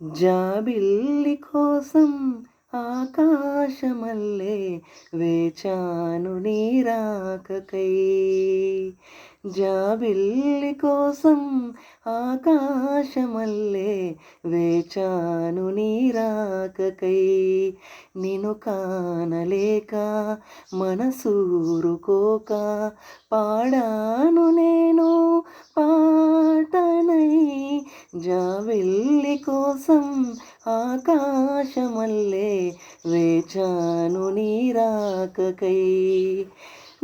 జాబిల్లి కోసం ఆకాశమల్లె వేచాను నీ రాకకై. జాబిల్లి కోసం ఆకాశమల్లె వేచాను నీ రాకకై. నిన్ను కానలేక మనసూరుకోక పాడాను నేను పాటనై. జాబిల్లి కోసం ఆకాశమల్లె వేచాను నీ రాకకై.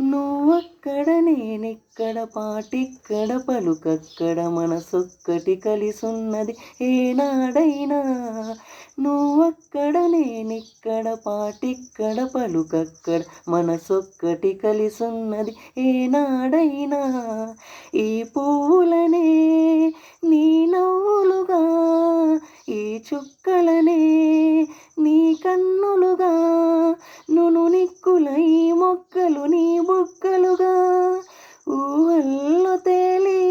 నువ్వక్కడ నేనిక్కడ పాటిక్కడ పలుకక్కడ మనసొక్కటి కలిసున్నది ఏనాడైనా. నువ్వక్కడ నేనిక్కడ పాటిక్కడ పలుకక్కడ మనసొక్కటి కలిసున్నది ఏనాడైనా. ఈ పువ్వులనే నీ నవ్వులుగా, ఈ చుక్కలనే నీ కన్నులుగా, నును నిక్కుల ఈ మొక్కలు నీ బుగ్గలుగా, ఊహల్లో తేలి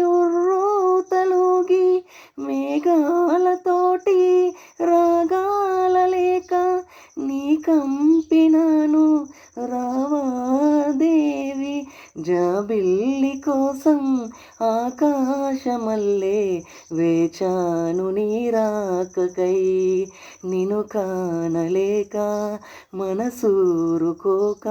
ఉర్రూతలూగి మేఘాలతోటి రాగాల లేక నీ కంపినాను రావా దేవి. జాబిల్లి కోసం ఆకాశమల్లె వేచాను నీ రాకకై. నిన్ను కానలేక మనసూరుకోక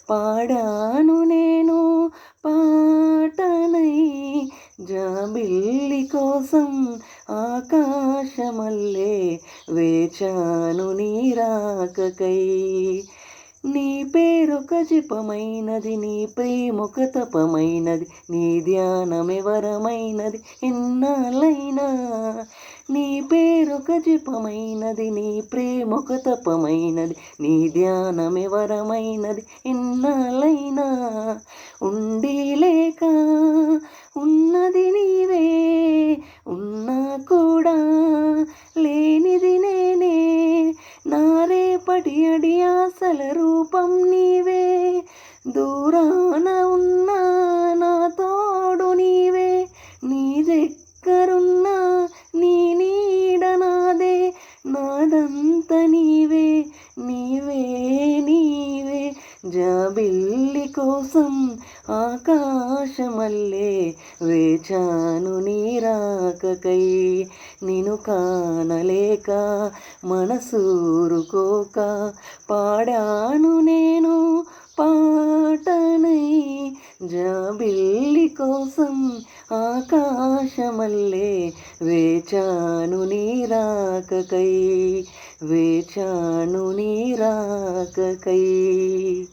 పాడాను నేను పాటనై. జాబిల్లి కోసం ఆకాశమల్లె వేచాను నీ రాకకై. నీ పేరొక జపమైనది, నీ ప్రేమొక తపమైనది, నీ ధ్యానమే వరమైనది ఎన్నాళ్ళైనా. నీ పేరొక జపమైనది, నీ ప్రేమొక తపమైనది, నీ ధ్యానమే వరమైనది ఎన్నాళ్ళైనా. ఉండి లేక ఉన్నది నీవే, ఉన్నా కూడా లేనిది నేనే. నా రేపటి అడి ఆశల రూపం నీవే, దూరాన ఉన్నా నా తోడు నీవే. నీ దగ్గరున్నా నీ నీడ నాదే, నాదంత నీవే నీవే నీవే. జాబిల్లి కోసం ఆకాశమల్లె వేచాను నీ రాకకై. నిన్ను కానలేక మనసూరుకోక పాడాను నేను పాటనై. జాబిల్లి కోసం ఆకాశమల్లె వేచాను నీ రాకకై, వేచాను నీ రాకకై.